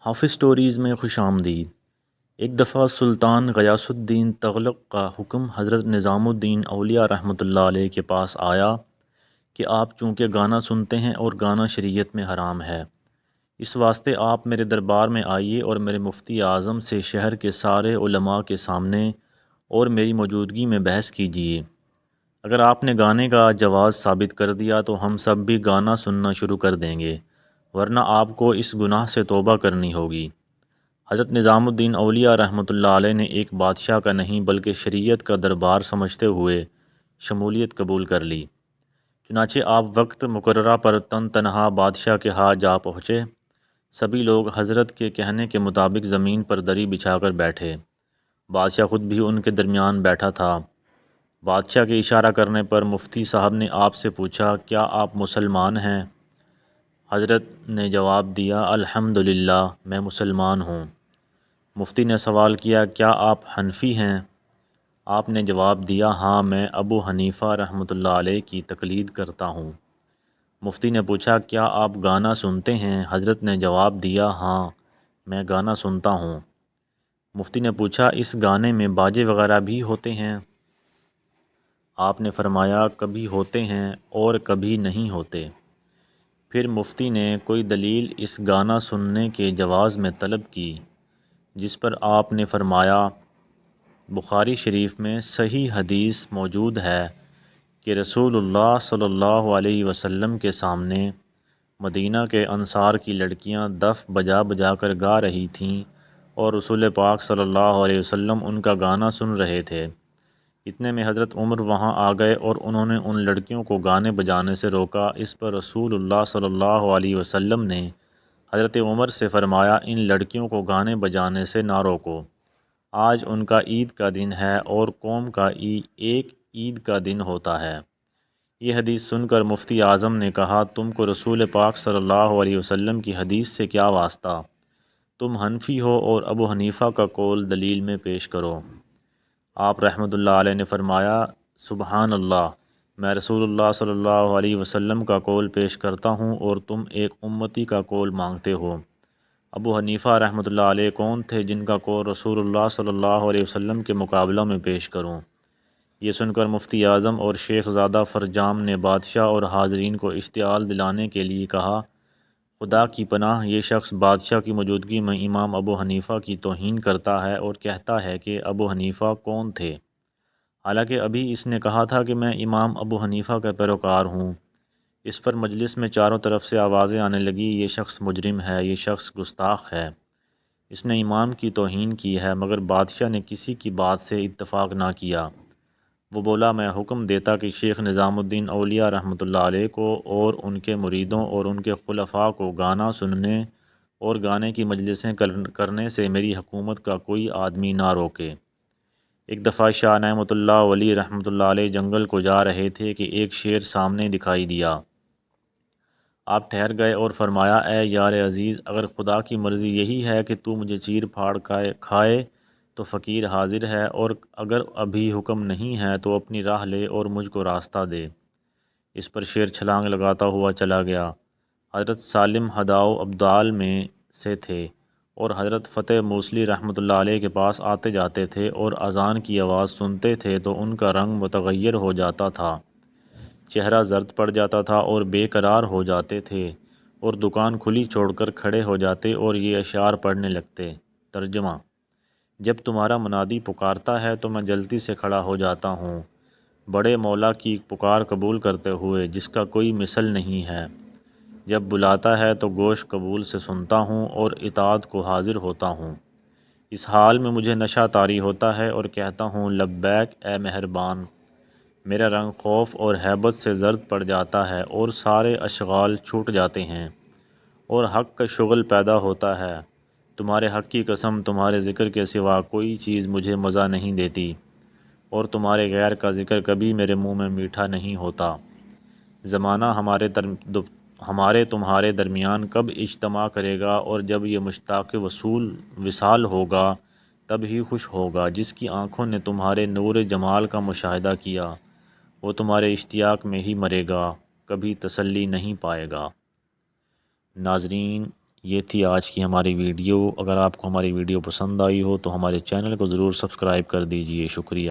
حافظ سٹوریز میں خوش آمدید۔ ایک دفعہ سلطان غیاث الدین تغلق کا حکم حضرت نظام الدین اولیاء رحمۃ اللہ علیہ کے پاس آیا کہ آپ چونکہ گانا سنتے ہیں اور گانا شریعت میں حرام ہے، اس واسطے آپ میرے دربار میں آئیے اور میرے مفتی اعظم سے شہر کے سارے علماء کے سامنے اور میری موجودگی میں بحث کیجیے۔ اگر آپ نے گانے کا جواز ثابت کر دیا تو ہم سب بھی گانا سننا شروع کر دیں گے، ورنہ آپ کو اس گناہ سے توبہ کرنی ہوگی۔ حضرت نظام الدین اولیاء رحمۃ اللہ علیہ نے ایک بادشاہ کا نہیں بلکہ شریعت کا دربار سمجھتے ہوئے شمولیت قبول کر لی۔ چنانچہ آپ وقت مقررہ پر تنہا بادشاہ کے ہاں جا پہنچے۔ سبھی لوگ حضرت کے کہنے کے مطابق زمین پر دری بچھا کر بیٹھے۔ بادشاہ خود بھی ان کے درمیان بیٹھا تھا۔ بادشاہ کے اشارہ کرنے پر مفتی صاحب نے آپ سے پوچھا، کیا آپ مسلمان ہیں؟ حضرت نے جواب دیا، الحمدللہ میں مسلمان ہوں۔ مفتی نے سوال کیا، کیا آپ حنفی ہیں؟ آپ نے جواب دیا، ہاں میں ابو حنیفہ رحمۃ اللہ علیہ کی تقلید کرتا ہوں۔ مفتی نے پوچھا، کیا آپ گانا سنتے ہیں؟ حضرت نے جواب دیا، ہاں میں گانا سنتا ہوں۔ مفتی نے پوچھا، اس گانے میں باجے وغیرہ بھی ہوتے ہیں؟ آپ نے فرمایا، کبھی ہوتے ہیں اور کبھی نہیں ہوتے۔ پھر مفتی نے کوئی دلیل اس گانا سننے کے جواز میں طلب کی، جس پر آپ نے فرمایا، بخاری شریف میں صحیح حدیث موجود ہے کہ رسول اللہ صلی اللہ علیہ وسلم کے سامنے مدینہ کے انصار کی لڑکیاں دف بجا بجا کر گا رہی تھیں اور رسول پاک صلی اللہ علیہ وسلم ان کا گانا سن رہے تھے۔ اتنے میں حضرت عمر وہاں آ گئے اور انہوں نے ان لڑکیوں کو گانے بجانے سے روکا۔ اس پر رسول اللہ صلی اللہ علیہ وسلم نے حضرت عمر سے فرمایا، ان لڑکیوں کو گانے بجانے سے نہ روکو، آج ان کا عید کا دن ہے اور قوم کا ایک عید کا دن ہوتا ہے۔ یہ حدیث سن کر مفتی اعظم نے کہا، تم کو رسول پاک صلی اللہ علیہ وسلم کی حدیث سے کیا واسطہ؟ تم حنفی ہو اور ابو حنیفہ کا قول دلیل میں پیش کرو۔ آپ رحمۃ اللہ علیہ نے فرمایا، سبحان اللہ، میں رسول اللہ صلی اللہ علیہ وسلم کا قول پیش کرتا ہوں اور تم ایک امتی کا قول مانگتے ہو۔ ابو حنیفہ رحمۃ اللہ علیہ کون تھے جن کا قول رسول اللہ صلی اللہ علیہ وسلم کے مقابلہ میں پیش کروں؟ یہ سن کر مفتی اعظم اور شیخ زادہ فرجام نے بادشاہ اور حاضرین کو اشتعال دلانے کے لیے کہا، خدا کی پناہ، یہ شخص بادشاہ کی موجودگی میں امام ابو حنیفہ کی توہین کرتا ہے اور کہتا ہے کہ ابو حنیفہ کون تھے، حالانکہ ابھی اس نے کہا تھا کہ میں امام ابو حنیفہ کا پیروکار ہوں۔ اس پر مجلس میں چاروں طرف سے آوازیں آنے لگی، یہ شخص مجرم ہے، یہ شخص گستاخ ہے، اس نے امام کی توہین کی ہے، مگر بادشاہ نے کسی کی بات سے اتفاق نہ کیا۔ وہ بولا، میں حکم دیتا کہ شیخ نظام الدین اولیاء رحمۃ اللہ علیہ کو اور ان کے مریدوں اور ان کے خلفاء کو گانا سننے اور گانے کی مجلسیں کرنے سے میری حکومت کا کوئی آدمی نہ روکے۔ ایک دفعہ شاہ نعمت اللہ ولی رحمۃ اللہ علیہ جنگل کو جا رہے تھے کہ ایک شیر سامنے دکھائی دیا۔ آپ ٹھہر گئے اور فرمایا، اے یار عزیز، اگر خدا کی مرضی یہی ہے کہ تو مجھے چیر پھاڑ کھائے تو فقیر حاضر ہے، اور اگر ابھی حکم نہیں ہے تو اپنی راہ لے اور مجھ کو راستہ دے۔ اس پر شیر چھلانگ لگاتا ہوا چلا گیا۔ حضرت سالم ہداؤ ابدال میں سے تھے اور حضرت فتح موصلی رحمۃ اللہ علیہ کے پاس آتے جاتے تھے اور اذان کی آواز سنتے تھے تو ان کا رنگ متغیر ہو جاتا تھا، چہرہ زرد پڑ جاتا تھا اور بے قرار ہو جاتے تھے اور دکان کھلی چھوڑ کر کھڑے ہو جاتے اور یہ اشعار پڑھنے لگتے۔ ترجمہ: جب تمہارا منادی پکارتا ہے تو میں جلدی سے کھڑا ہو جاتا ہوں، بڑے مولا کی پکار قبول کرتے ہوئے جس کا کوئی مثل نہیں ہے۔ جب بلاتا ہے تو گوش قبول سے سنتا ہوں اور اطاعت کو حاضر ہوتا ہوں۔ اس حال میں مجھے نشہ طاری ہوتا ہے اور کہتا ہوں، لبیک اے مہربان۔ میرا رنگ خوف اور ہیبت سے زرد پڑ جاتا ہے اور سارے اشغال چھوٹ جاتے ہیں اور حق کا شغل پیدا ہوتا ہے۔ تمہارے حق کی قسم، تمہارے ذکر کے سوا کوئی چیز مجھے مزہ نہیں دیتی اور تمہارے غیر کا ذکر کبھی میرے منہ میں میٹھا نہیں ہوتا۔ زمانہ ہمارے تمہارے درمیان کب اجتماع کرے گا، اور جب یہ مشتاق وصال ہوگا تب ہی خوش ہوگا۔ جس کی آنکھوں نے تمہارے نور جمال کا مشاہدہ کیا، وہ تمہارے اشتیاق میں ہی مرے گا، کبھی تسلی نہیں پائے گا۔ ناظرین، یہ تھی آج کی ہماری ویڈیو۔ اگر آپ کو ہماری ویڈیو پسند آئی ہو تو ہمارے چینل کو ضرور سبسکرائب کر دیجئے۔ شکریہ۔